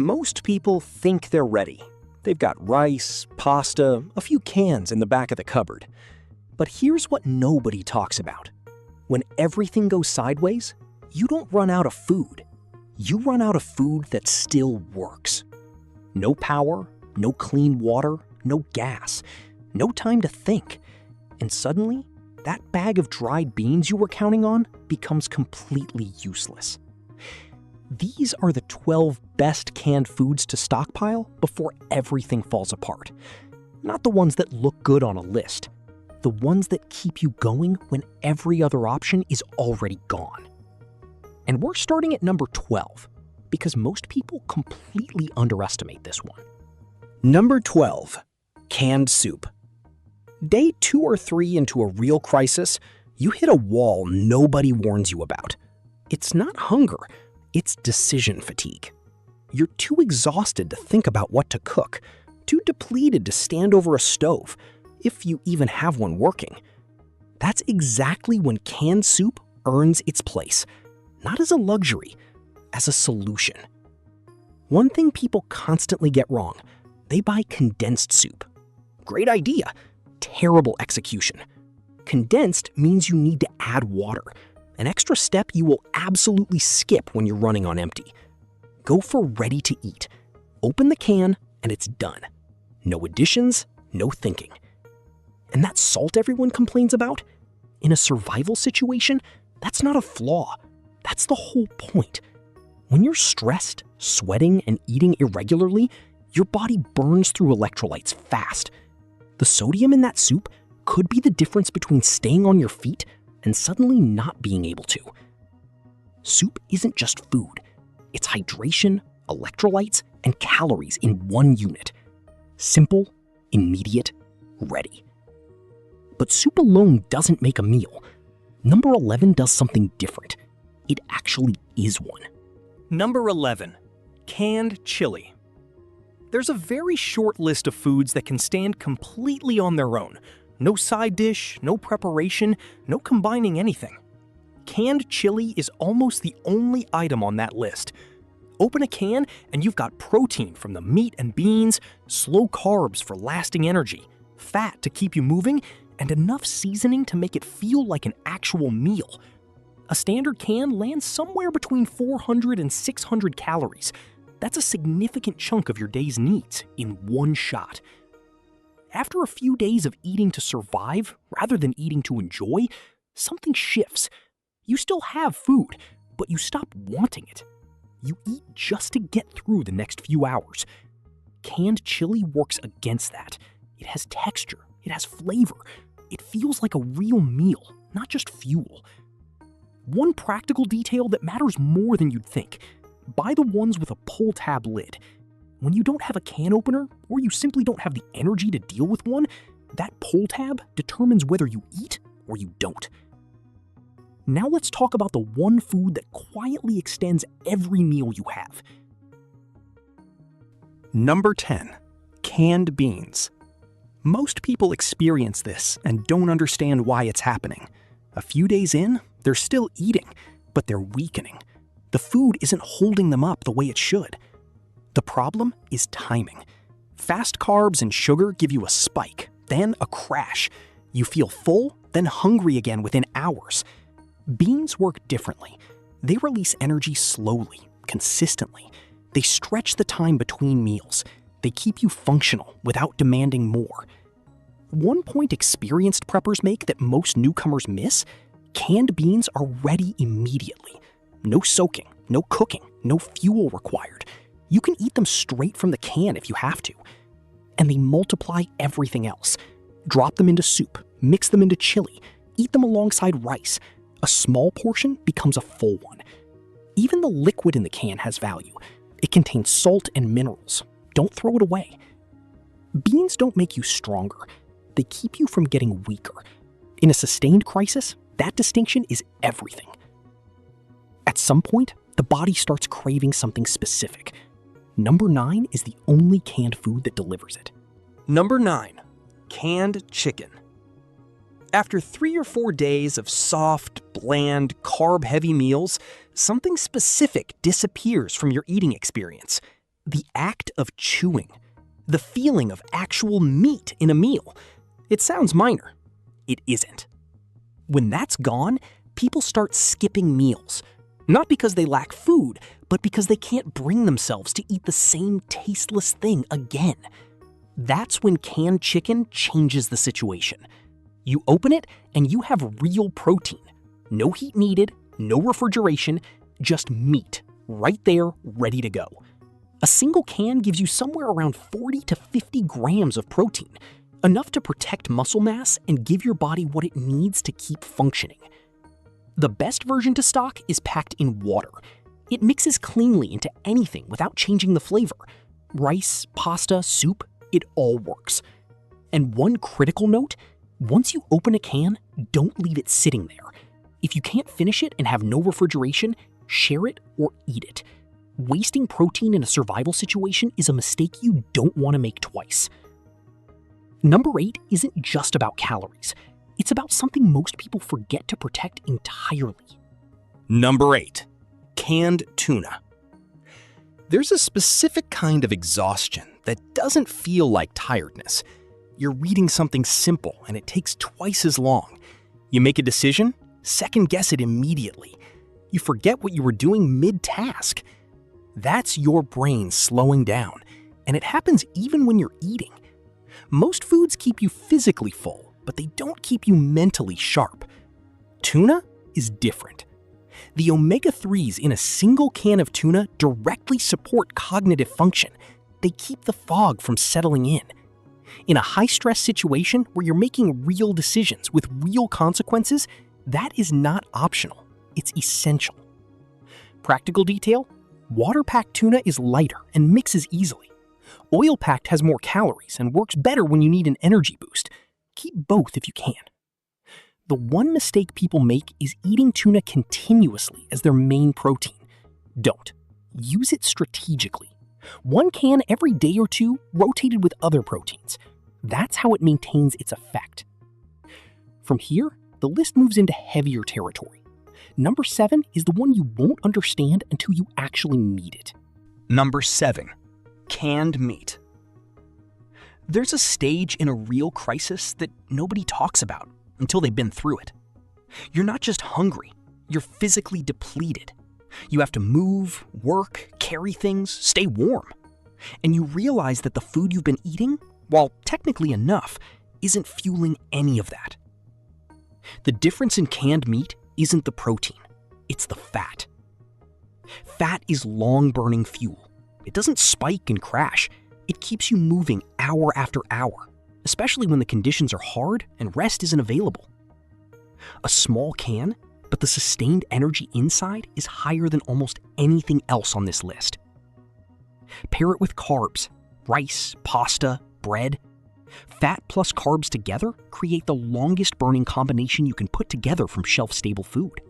Most people think they're ready. They've got rice, pasta, a few cans in the back of the cupboard. But here's what nobody talks about. When everything goes sideways, you don't run out of food. You run out of food that still works. No power, no clean water, no gas, no time to think. And suddenly, that bag of dried beans you were counting on becomes completely useless. These are the 12 best canned foods to stockpile before everything falls apart. Not the ones that look good on a list. The ones that keep you going when every other option is already gone. And we're starting at number 12, because most people completely underestimate this one. Number 12, canned soup. Day 2 or 3 into a real crisis, you hit a wall nobody warns you about. It's not hunger, it's decision fatigue. You're too exhausted to think about what to cook, too depleted to stand over a stove, if you even have one working. That's exactly when canned soup earns its place, not as a luxury, as a solution. One thing people constantly get wrong, they buy condensed soup. Great idea, terrible execution. Condensed means you need to add water, an extra step you will absolutely skip when you're running on empty. Go for ready to eat. Open the can and it's done. No additions, no thinking. And that salt everyone complains about? In a survival situation, that's not a flaw. That's the whole point. When you're stressed, sweating, and eating irregularly, your body burns through electrolytes fast. The sodium in that soup could be the difference between staying on your feet and suddenly not being able to. Soup isn't just food. It's hydration, electrolytes, and calories in one unit. Simple, immediate, ready. But soup alone doesn't make a meal. Number 11 does something different. It actually is one. Number 11, canned chili. There's a very short list of foods that can stand completely on their own. No side dish, no preparation, no combining anything. Canned chili is almost the only item on that list. Open a can and you've got protein from the meat and beans, slow carbs for lasting energy, fat to keep you moving, and enough seasoning to make it feel like an actual meal. A standard can lands somewhere between 400 and 600 calories. That's a significant chunk of your day's needs in one shot. After a few days of eating to survive rather than eating to enjoy, something shifts. You still have food, but you stop wanting it. You eat just to get through the next few hours. Canned chili works against that. It has texture, it has flavor. It feels like a real meal, not just fuel. One practical detail that matters more than you'd think. Buy the ones with a pull tab lid. When you don't have a can opener, or you simply don't have the energy to deal with one, that pull tab determines whether you eat or you don't. Now let's talk about the one food that quietly extends every meal you have. Number 10, canned beans. Most people experience this and don't understand why it's happening. A few days in, they're still eating, but they're weakening. The food isn't holding them up the way it should. The problem is timing. Fast carbs and sugar give you a spike, then a crash. You feel full, then hungry again within hours. Beans work differently. They release energy slowly, consistently. They stretch the time between meals. They keep you functional without demanding more. One point experienced preppers make that most newcomers miss: canned beans are ready immediately. No soaking, no cooking, no fuel required. You can eat them straight from the can if you have to. And they multiply everything else. Drop them into soup, mix them into chili, eat them alongside rice. A small portion becomes a full one. Even the liquid in the can has value. It contains salt and minerals. Don't throw it away. Beans don't make you stronger. They keep you from getting weaker. In a sustained crisis, that distinction is everything. At some point, the body starts craving something specific. Number 9 is the only canned food that delivers it. Number 9, canned chicken. After 3 or 4 days of soft, bland, carb-heavy meals, something specific disappears from your eating experience. The act of chewing. The feeling of actual meat in a meal. It sounds minor. It isn't. When that's gone, people start skipping meals. Not because they lack food, but because they can't bring themselves to eat the same tasteless thing again. That's when canned chicken changes the situation. You open it and you have real protein. No heat needed, no refrigeration, just meat, right there, ready to go. A single can gives you somewhere around 40 to 50 grams of protein, enough to protect muscle mass and give your body what it needs to keep functioning. The best version to stock is packed in water. It mixes cleanly into anything without changing the flavor. Rice, pasta, soup, it all works. And one critical note, once you open a can, don't leave it sitting there. If you can't finish it and have no refrigeration, share it or eat it. Wasting protein in a survival situation is a mistake you don't want to make twice. Number 8 isn't just about calories. It's about something most people forget to protect entirely. Number 8. Canned tuna. There's a specific kind of exhaustion that doesn't feel like tiredness. You're reading something simple and it takes twice as long. You make a decision, second guess it immediately. You forget what you were doing mid-task. That's your brain slowing down, and it happens even when you're eating. Most foods keep you physically full, but they don't keep you mentally sharp. Tuna is different. The omega-3s in a single can of tuna directly support cognitive function. They keep the fog from settling in. In a high-stress situation where you're making real decisions with real consequences, that is not optional. It's essential. Practical detail: water-packed tuna is lighter and mixes easily. Oil-packed has more calories and works better when you need an energy boost. Keep both if you can. The one mistake people make is eating tuna continuously as their main protein. Don't. Use it strategically. One can every day or two, rotated with other proteins. That's how it maintains its effect. From here, the list moves into heavier territory. Number 7 is the one you won't understand until you actually need it. Number 7. Canned meat. There's a stage in a real crisis that nobody talks about until they've been through it. You're not just hungry, you're physically depleted. You have to move, work, carry things, stay warm. And you realize that the food you've been eating, while technically enough, isn't fueling any of that. The difference in canned meat isn't the protein, it's the fat. Fat is long-burning fuel. It doesn't spike and crash. It keeps you moving hour after hour, especially when the conditions are hard and rest isn't available. A small can, but the sustained energy inside is higher than almost anything else on this list. Pair it with carbs, rice, pasta, bread. Fat plus carbs together create the longest burning combination you can put together from shelf-stable food.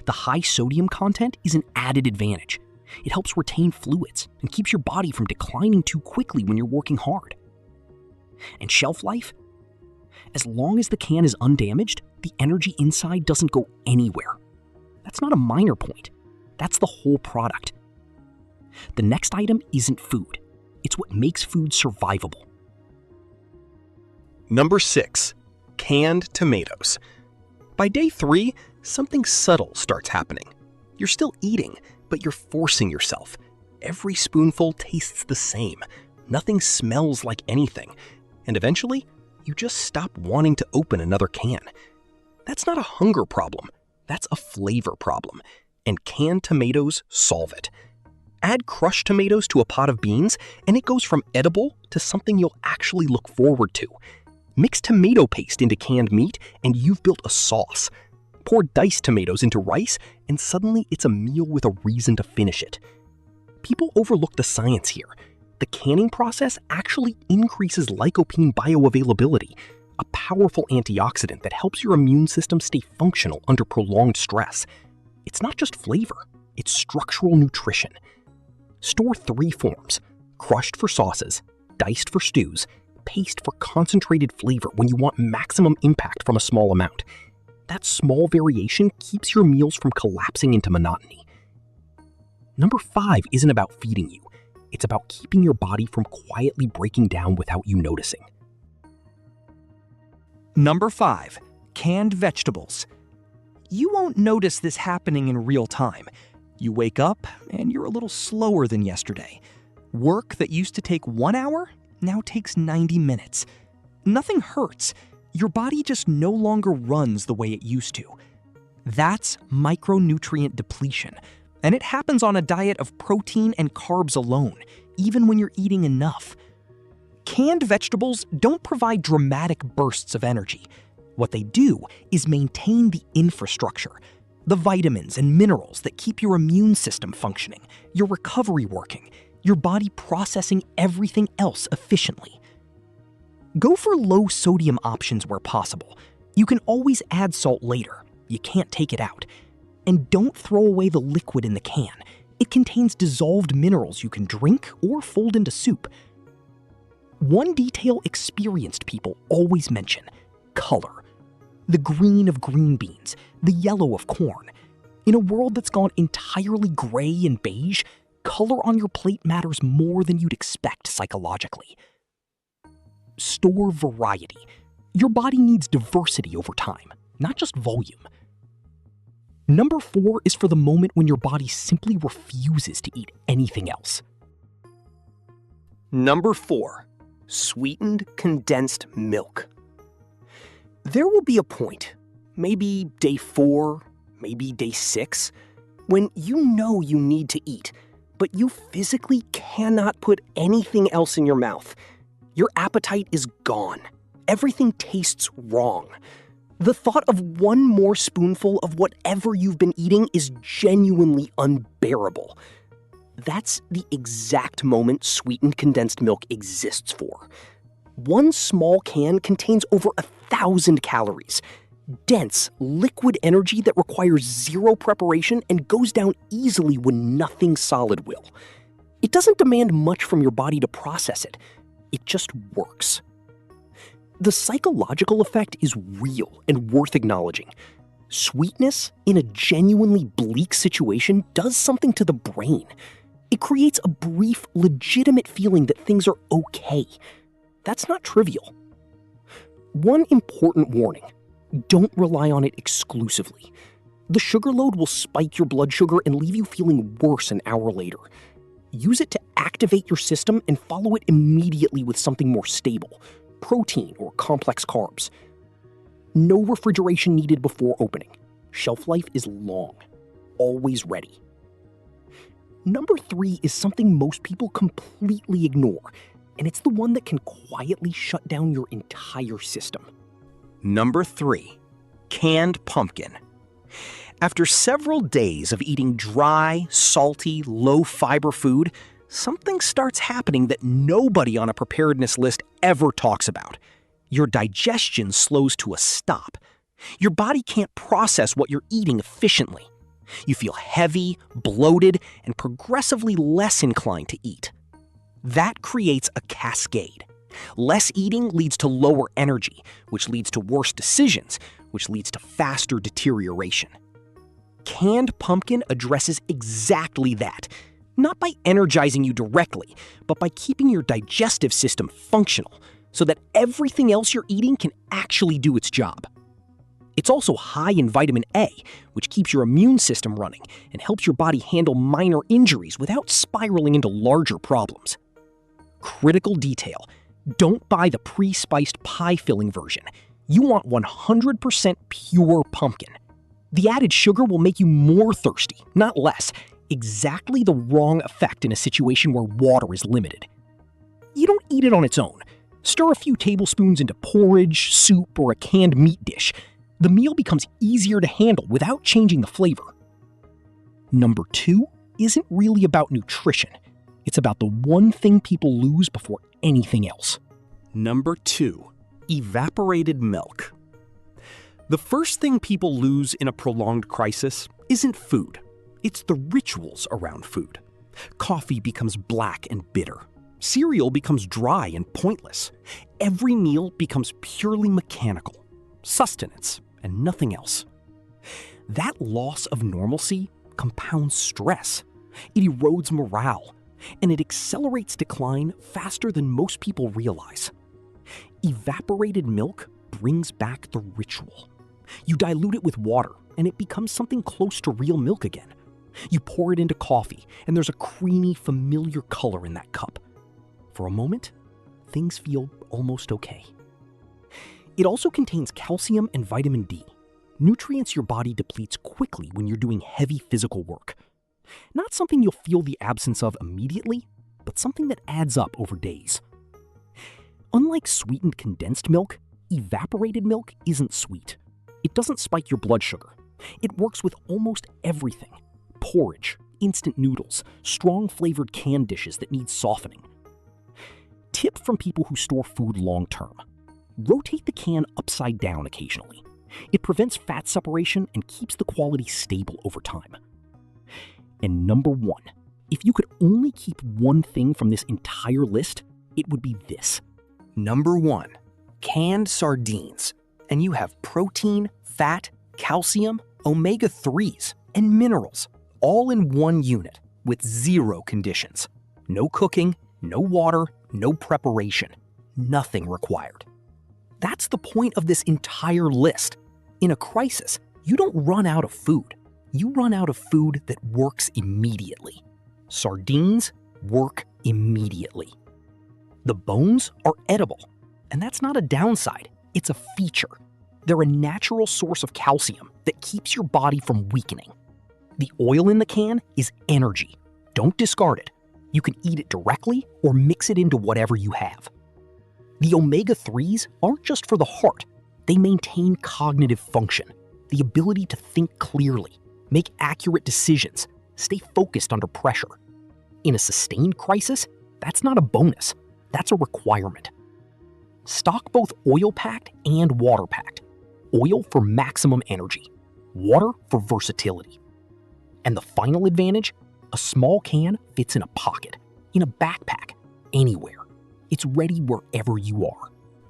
The high sodium content is an added advantage. It helps retain fluids and keeps your body from declining too quickly when you're working hard. And shelf life? As long as the can is undamaged, the energy inside doesn't go anywhere. That's not a minor point. That's the whole product. The next item isn't food. It's what makes food survivable. Number 6. Canned tomatoes. By day 3, something subtle starts happening. You're still eating, but you're forcing yourself. Every spoonful tastes the same. Nothing smells like anything. And eventually, you just stop wanting to open another can. That's not a hunger problem. That's a flavor problem. And canned tomatoes solve it. Add crushed tomatoes to a pot of beans, and it goes from edible to something you'll actually look forward to. Mix tomato paste into canned meat, and you've built a sauce. Pour diced tomatoes into rice, and suddenly it's a meal with a reason to finish it. People overlook the science here. The canning process actually increases lycopene bioavailability, a powerful antioxidant that helps your immune system stay functional under prolonged stress. It's not just flavor, it's structural nutrition. Store 3 forms: crushed for sauces, diced for stews, paste for concentrated flavor when you want maximum impact from a small amount. That small variation keeps your meals from collapsing into monotony. Number 5 isn't about feeding you. It's about keeping your body from quietly breaking down without you noticing. Number 5. Canned vegetables. You won't notice this happening in real time. You wake up and you're a little slower than yesterday. Work that used to take 1 hour now takes 90 minutes. Nothing hurts. Your body just no longer runs the way it used to. That's micronutrient depletion, and it happens on a diet of protein and carbs alone, even when you're eating enough. Canned vegetables don't provide dramatic bursts of energy. What they do is maintain the infrastructure, the vitamins and minerals that keep your immune system functioning, your recovery working, your body processing everything else efficiently. Go for low-sodium options where possible. You can always add salt later. You can't take it out. And don't throw away the liquid in the can. It contains dissolved minerals you can drink or fold into soup. One detail experienced people always mention: color. The green of green beans, the yellow of corn. In a world that's gone entirely gray and beige, color on your plate matters more than you'd expect psychologically. Store variety. Your body needs diversity over time, not just volume. Number 4 is for the moment when your body simply refuses to eat anything else. Number 4. Sweetened condensed milk. There will be a point, maybe day 4, maybe day 6, when you know you need to eat, but you physically cannot put anything else in your mouth. Your appetite is gone. Everything tastes wrong. The thought of one more spoonful of whatever you've been eating is genuinely unbearable. That's the exact moment sweetened condensed milk exists for. One small can contains over 1,000 calories. Dense, liquid energy that requires zero preparation and goes down easily when nothing solid will. It doesn't demand much from your body to process it. It just works. The psychological effect is real and worth acknowledging. Sweetness in a genuinely bleak situation does something to the brain. It creates a brief, legitimate feeling that things are okay. That's not trivial. One important warning: don't rely on it exclusively. The sugar load will spike your blood sugar and leave you feeling worse an hour later. Use it to activate your system and follow it immediately with something more stable: protein or complex carbs. No refrigeration needed before opening. Shelf life is long. Always ready. Number 3 is something most people completely ignore, and it's the one that can quietly shut down your entire system. Number 3. Canned pumpkin. After several days of eating dry, salty, low-fiber food, something starts happening that nobody on a preparedness list ever talks about. Your digestion slows to a stop. Your body can't process what you're eating efficiently. You feel heavy, bloated, and progressively less inclined to eat. That creates a cascade. Less eating leads to lower energy, which leads to worse decisions, which leads to faster deterioration. Canned pumpkin addresses exactly that, not by energizing you directly, but by keeping your digestive system functional so that everything else you're eating can actually do its job. It's also high in vitamin A, which keeps your immune system running and helps your body handle minor injuries without spiraling into larger problems. Critical detail: don't buy the pre-spiced pie-filling version. You want 100% pure pumpkin. The added sugar will make you more thirsty, not less. Exactly the wrong effect in a situation where water is limited. You don't eat it on its own. Stir a few tablespoons into porridge, soup, or a canned meat dish. The meal becomes easier to handle without changing the flavor. Number 2 isn't really about nutrition. It's about the one thing people lose before anything else. Number 2. Evaporated milk. The first thing people lose in a prolonged crisis isn't food. It's the rituals around food. Coffee becomes black and bitter. Cereal becomes dry and pointless. Every meal becomes purely mechanical. Sustenance and nothing else. That loss of normalcy compounds stress. It erodes morale, And it accelerates decline faster than most people realize. Evaporated milk brings back the ritual. You dilute it with water, and it becomes something close to real milk again. You pour it into coffee, and there's a creamy, familiar color in that cup. For a moment, things feel almost okay. It also contains calcium and vitamin D, nutrients your body depletes quickly when you're doing heavy physical work. Not something you'll feel the absence of immediately, but something that adds up over days. Unlike sweetened condensed milk, evaporated milk isn't sweet. It doesn't spike your blood sugar. It works with almost everything. Porridge, instant noodles, strong flavored canned dishes that need softening. Tip from people who store food long term. Rotate the can upside down occasionally. It prevents fat separation and keeps the quality stable over time. And number one, if you could only keep one thing from this entire list, it would be this. Number one, canned sardines. And you have protein, fat, calcium, omega-3s, and minerals, all in one unit with 0 conditions. No cooking, no water, no preparation. Nothing required. That's the point of this entire list. In a crisis, you don't run out of food. You run out of food that works immediately. Sardines work immediately. The bones are edible, and that's not a downside, it's a feature. They're a natural source of calcium that keeps your body from weakening. The oil in the can is energy. Don't discard it. You can eat it directly or mix it into whatever you have. The omega-3s aren't just for the heart. They maintain cognitive function, the ability to think clearly, make accurate decisions, stay focused under pressure. In a sustained crisis, that's not a bonus, that's a requirement. Stock both oil-packed and water-packed. Oil for maximum energy, water for versatility. And the final advantage? A small can fits in a pocket, in a backpack, anywhere. It's ready wherever you are.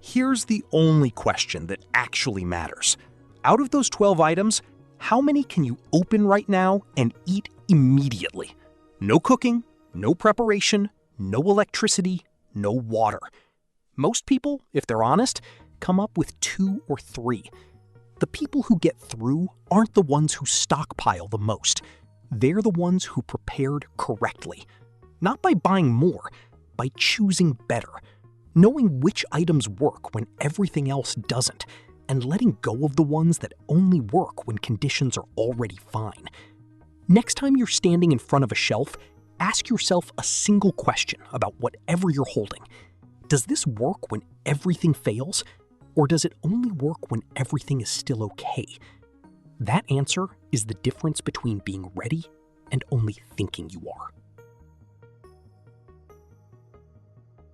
Here's the only question that actually matters. Out of those 12 items, how many can you open right now and eat immediately? No cooking, no preparation, no electricity, no water. Most people, if they're honest, come up with 2 or 3. The people who get through aren't the ones who stockpile the most. They're the ones who prepared correctly. Not by buying more, by choosing better. Knowing which items work when everything else doesn't, and letting go of the ones that only work when conditions are already fine. Next time you're standing in front of a shelf, ask yourself a single question about whatever you're holding. Does this work when everything fails? Or does it only work when everything is still okay? That answer is the difference between being ready and only thinking you are.